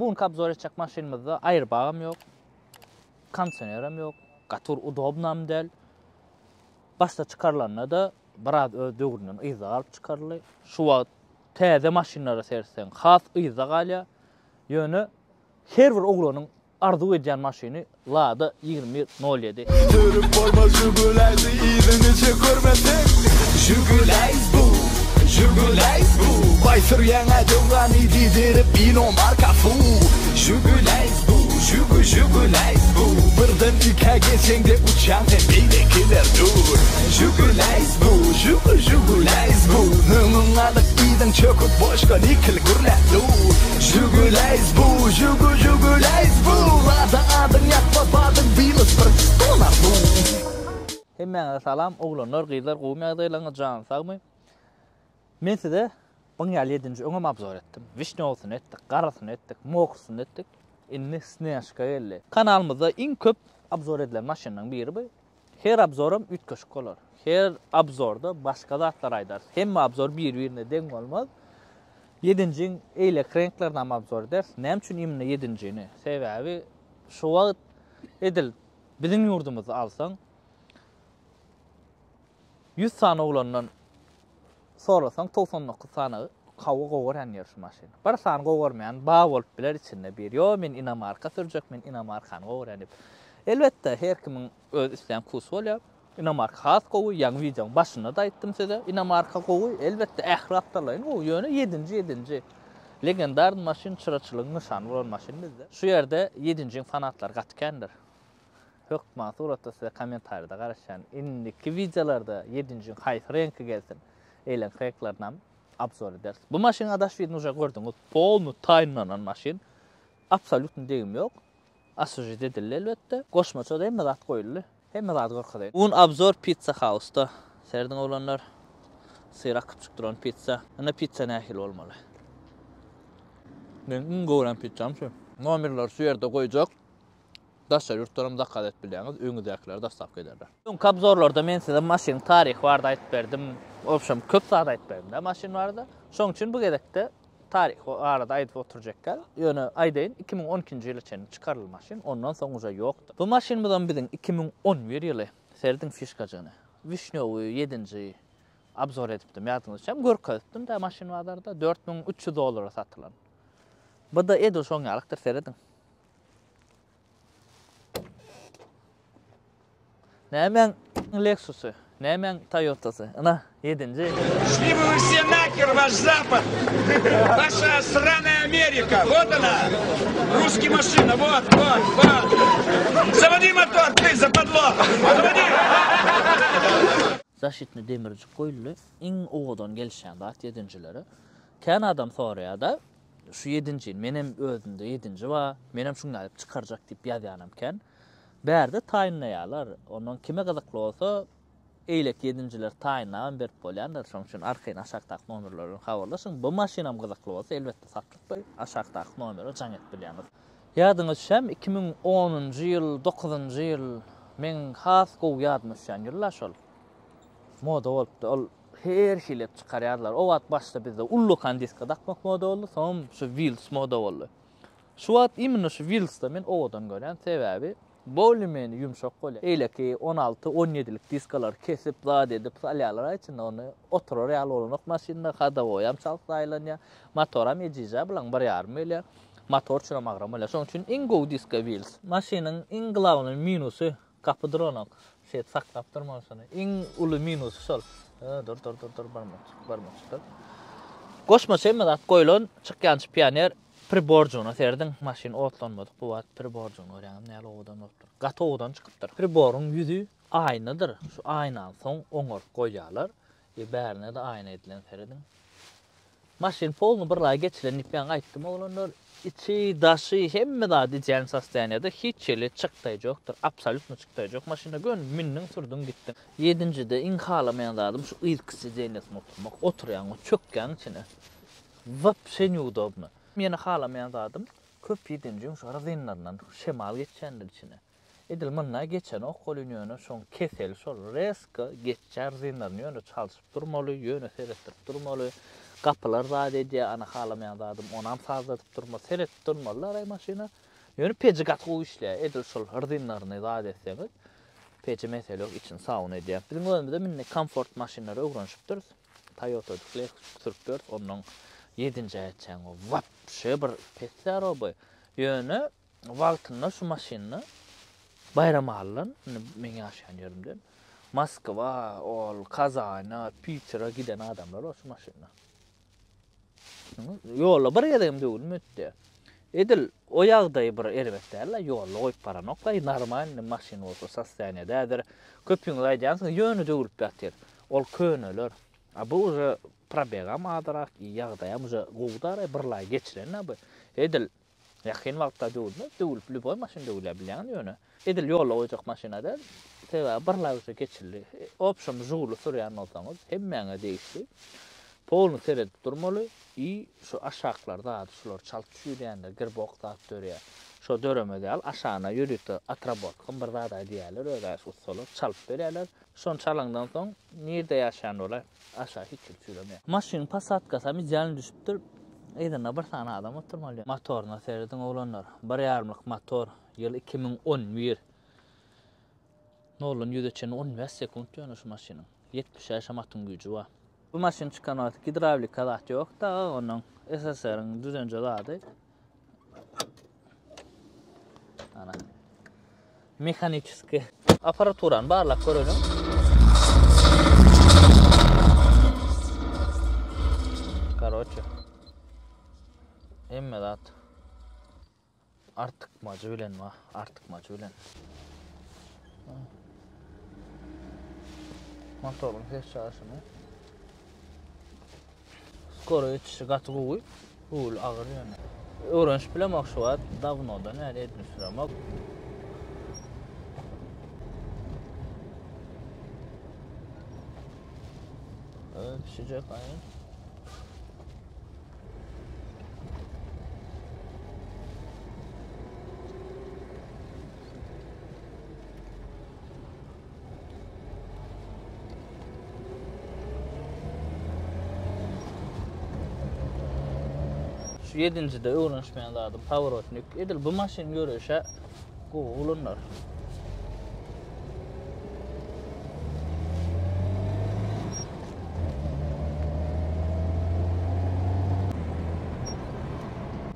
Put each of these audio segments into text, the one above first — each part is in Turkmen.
Bunu kabzor edecek maşinimizde airbag'ım yok. Kondisionerim yok. Gatur udobnam del. Başta çıkarılanına da biraz dögüründen ıyza alıp çıkarılı. Şu wagt täze maşinlara sersen has ıyza galya. Ýöne her bir oglanyň arzu edýän maşyny Lada 2007. Türüp forma Jugulaysy izini görmesek. Jugulays bu, Jugulays bu. Baysır yana döwran didirip ino marka fu. Jugulays bu, Jugulays bu. Birden ika geçen de uçan temeydekiler dur. Jugulays bu, Jugulays bu. Nınınladık izin çöküp boşka nikil gürler dur. Jugulays bu, Jugulays bu. Lada adın yakma badın bilis bir stolar bu. Hemmeňe salam, oglanlar, gyzlar, gowy ýagdaýlaryňyz jan sagmy. Men size bunu ýaly 7-nji öňe abzor etdim. Vişnewsyny etdik, garasyny etdik, mokusyny etdik. Inni Sneška geldi. Kanalımızda en köp abzor edilen maşinanyň biri bu. Her abzorum 3 köşk bolar. Her abzorda başga zatlar aýdar. Hemme abzor bir-birine deň bolmaz. 7-nji eýle krenklerden abzor eder. Näme üçin imne 7-njini? Sebäbi şu wagt edil biziň ýurdumyzda alsaň 100 sany oglandan sorasaň 99 sany kawa gowran ýer şu maşina. Bir sany gowurmaýan ba bolup biler içinde bir. Yo men Inamarka sürjek, men Inamarkany gowran. Elbetde her kimin öz isleýän kusy bolýar. Inamarka has gowy, ýaňy wideoň başynda da aýtdym size. Inamarka gowy elbetde ähratlaryň gowy ýöne 7-nji. Legendar maşin çıraçylygyň nyşany bolan maşin bizde. Şu ýerde 7-nji fanatlar gatkendir. Hökma suratda size komentarda garaşan. Indiki videolarda 7-nji haýsy renki gelsin. Eýlen kreklarynam abzor eder. Bu maşin adaş videonu уже gördüňiz. Polnu taýynlanan maşin. Absolutny degim ýok. Asujy edildi elbetde. Goşmaça da hemme zat goýuldy. Hemme zat gorkady. Un abzor Pizza House'da. Serdiň olanlar syrak kypçyk duran pizza. Ana pizza nähil bolmaly. Men gowran pizzam şu. Nomerler şu ýerde goýjak. Daşa yurtlarım dakkat et bilýäňiz, öňüdekiler da sap ederler. Şu kabzorlarda men size maşin tarih barada aýtyp berdim. Opşam köp zat aýtyp berdim de maşin barada. Şoň üçin bu gedekde tarih arada aýdyp oturjaklar. Ýöne aýdaýyn 2012-nji ýyly çen çykarlyl maşin, ondan soň uja ýokdy. Bu maşin bilen biziň 2011 ýyly serdiň fişkajagyny. Vişnyowy 7-nji abzor edipdim. Ýadyňyzda görkezdim de maşin badarda $4300 satylan. Bu da edo şoň ýalykdyr serediň. Nämen Lexus'u, nämen Toyota'sı. Ana 7-nji. Шли бы вы все нахер, ваш Запад! Ваша сраная Америка! Вот она! Русский машина, вот! Заводи мотор, ты западло! Заводи! Zaşitni demirci goýuldy. Iň owadan gelişän zat 7-njilere. Kän adam soraýar-da, şu 7-nji, menem özümde 7-nji wa, menem şunu alyp çykarjak diýip ýazýanam kän. Bärde taýynlaýarlar. Ondan kime gazakly bolsa, eýlek 7-njiler taýynlagan berip bolýanlar. Şoň üçin arkaýyn aşagdaky nomerlerden habarlaşyň. Bu maşinam gazakly bolsa, elbetde satlyp aşagdaky nomeri jaň et bilýäňiz. Ýadyňyz şem 2010-njy ýyl, 9-njy ýyl men has gowy ýadmyşan ýyllar şol. Moda bolupdy. Ol her hilep çykarýarlar. O wagt başda bizde ullukan diska takmak moda boldy, soň şu Wheels moda boldy. Şu wagt imni şu Wheels'da men owadan görýän sebäbi bolymeni yumşak bolýar. Eýleki 16-17lik diskalar kesip zat edip salýarlar içinde onu oturar ýaly olanok maşinada hadawoýam çalsaýlanýa, motoram ejija bilen 1,5 milya motor çyramagram bolýar. Şoň üçin en gowy diska Wheels. Maşinanyň en glawny minusy kapydyr onok. Şeýet saklap durmasyny. En uly minusy şol. Dur barmak. Goşma şeýme zat goýulan çykýançy pioner priborjuna serdiň maşin otlanmady. Bu wagt priborjuna öýräňim näle owadan otdur. Gaty owadan çykypdyr. Priboryň ýüzü aýnadyr. Şu aýnadan soň oňor goýýarlar. Bärine de aýna edilen serdiň. Maşin polny bir la geçilen ipýan aýtdym olanlar. İçi, daşı, hemme da diýen sastanýada hiç ýeli çykdaý jokdur. Absolutny çykdaý jok. Maşina gön minniň sürdüm gitdim. 7-njide iň halamaýan zadym şu ilkisi jeňesine oturmak. Oturýan, çökýän içine. Вообще неудобно. Meni halamaýan zadym köp 7-nji şu razinlardan şemal geçendir içine. Edil mınna geçen ok golünýöne şoň kesel şol reska geçer zinlaryny ýöne çalyşyp durmaly, ýöne seretdirip durmaly. Kapılar zat ediyor, ana halamayan zadım onam sazlatıp durma, seyretip durmalar ay maşina. Yönü peci gatı işle, edil şol hırdinlarını zat etseniz, peci mesele yok, için sağın ediyor. Bizim önümüzde minne komfort maşinleri öğrenşipdir. Toyota sürüp onun 7-nji etçen o vapşe bir pesler o boy. Yönü wagtynda şu maşinni bayram allan, men ýaşaýan ýerimde. Moskva, ol, Kazana, Pitera giden adamlar o şu maşinni. Yolla bir ýerdem döwül mütde. Edil o ýagdaý bir erbetlerle yolla goýup baranokda normal maşin bolsa sastaniýada köpüň aýdýansyň ýönü döwülip ýatyr. Ol köneler. Bu uza problem adarak ýagdaýam uza gowdar birlay geçiren bu. Edil ýakyn wagtda döwülip lüboy maşin döwülebilýän ýöne. Edil yolla goýjak maşinada tebe birlay uza geçirli. Opşam jugly sürýän bolsaňyz hemmeňe değişdi. Polnu seyredip durmaly. Şu aşağılarda şular çalıp düşýärler, girbokda dörýär. Şo döremede al aşağına ýürüti atrabot, bir zada diýerler, öýle usullar çalıp berýärler. Şon çalandan soň nerede ýaşaýan bolar? Aşağı hiç süremýär. Maşin Passatkasa ýalyny düşüpdir. Eýdene bir tane adam oturmaly. Motoruna seyredin oglanlar. 1,5 motor, ýyl 2011. Nolun ýüzeçen 15 sekund ýöne şu maşynyň. 70 ýaşamatyn güýji bar. Bu maşin çıkan wagt hidravlik kadat yok da onun SSR'ın düzenci zady. Ana. Mexanikiski aparaturan barlak görüyorum. Короче. Emmedat. Artık macı bilen va, artık macı bilen. Motorun hiç çalışmıyor. Skoro yetişi gatı goýup, ul agyr ýöne. Öğrenç bilen maksat davnodan näle edip süremek. Pişecek ayın. Şu 7-nji de öwrenşmeýän zadım Pavrotnik. Edil bu maşin görüşe gowulunlar.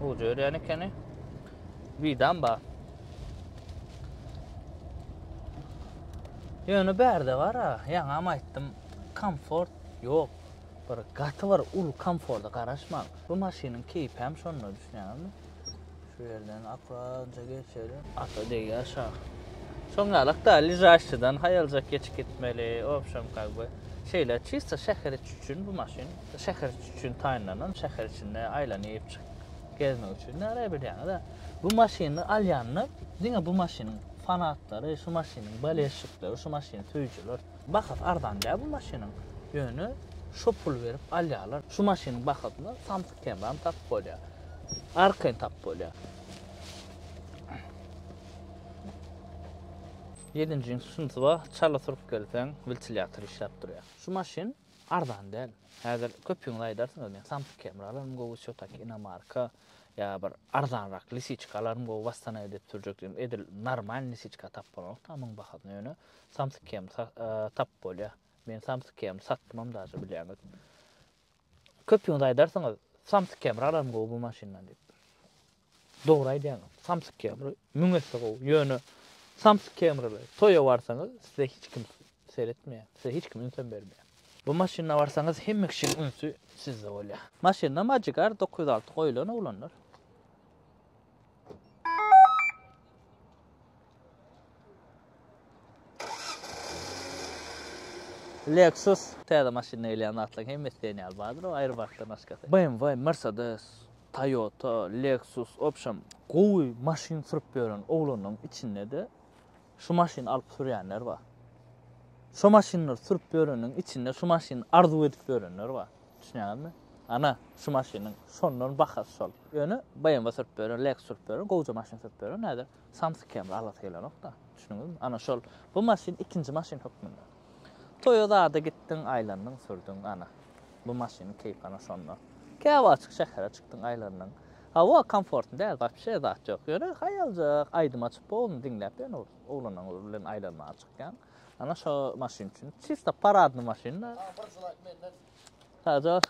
Bu jörýän ekeni. Widan ba. Ýöne berde bar ha. Ýa-am aýtdym, komfort ýok. Bir gatı var, ul komforda garaşmak. Bu maşinin keyfi hem şonda düşünýärmi? Şu yerden akranca geçelim. Ata diýär aşağı. Soňalykda lizaşçydan hayalcak geçip gitmeli. Opşam kaby. Şeyler çista şäher üçin bu maşin şäher üçin taýinlanan şäher içinde aýlanyp gezmek üçin näre bilýän da. Bu maşini alýanny, diňe bu maşinin fanatlary, şu maşinin baleşiklary, şu maşinin tüýçüler bakat ardan da bu maşinin ýönü şu pul verip alýarlar. Şu maşinin bakatına samsyk kemeram tap bolýar. Arkaň tap bolýar. 7-nji sınıfda çala turup gelsen viltilýatr işläp durýar. Şu maşin ardan däl. Häzir köpüň aýdarsyňyz, men samsyk kemeralaryň gowy şotak Inamarka ya bir arzanrak lisiçkalarym gowy wastan edip türjekdim. Edil normal lisiçka tap bolan, tamam bakatyna ýöne samsyk kemer tap bolýar. Men samsyk kemer satmam daşy bilýäňiz. Köpüň aýdarsyňyz, samsyk kemeralaryň gowy bu maşindan dip. Dogry aýdýaň. Samsyk kemer müňesi gowy ýöne samsyk kemerler. Toýa barsaňyz, size hiç kim seyretmeýär. Size hiç kim ünsen bermeýär. Bu maşinna barsaňyz hemme kişinin ünsü sizde bolýar. Maşinna Magicar 906 goýulan oglanlar. Lexus täze maşinna elän atlaň hemmesini albadyr, o aýry wagtda naşgaty. BMW, Mercedes, Toyota, Lexus, opşam gowy maşin sürüp ýören oglanyň içinde de şu maşin alyp sürýänler bar. Şu maşinler sürüp ýörenin içinde şu maşin arzu edip ýörenler bar. Düşünýärmi? Ana şu maşinin sondan bahas sol. Ýöne BMW sürüp ýören, Lexus sürüp ýören, gowja maşin sürüp ýören näder? Samsyk kemer alat ýelenokda. Düşünýärmi? Ana şol. Bu maşin ikinji maşin hökmünde. Toyota'da gittin, aylandın, sürdün ana. Bu maşinin keyfi ana şonda. Käwa açyk şäherä çykdyň aýlarynyň. Hawa komfortly däl, başga şey zat ýok. Ýöne haýaljak, aýdym açyp bolny dinläp, ýöne oglanyň bilen aýlanma açykkan. Ana şo maşin üçin çista paradny maşina. Haja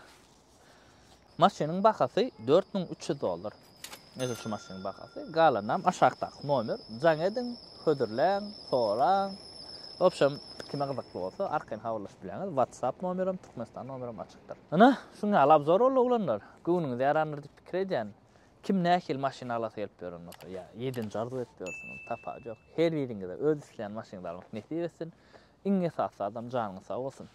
maşynyň bahasy $4300. Näze şu maşynyň bahasy? Galanam aşagdaky nomer. Jaň edin, hödürläň, soraň. Opşam kime gyzykly bolsa arkaň hawrlaşyp bileňiz. WhatsApp nomerim, Türkmenistan nomerim açykdyr. Ana şuňa alap zor oglanlar. Göwnüňiz ýarandyr diýip pikir edýän. Kim nähil maşina alasy gelip berýär? Ya 7-nji arzu etýärsiň, tapa ýok. Her biriňizde öz isleýän maşynalar nähili etsin. Iňe sağ adam janyňyz sağ bolsun.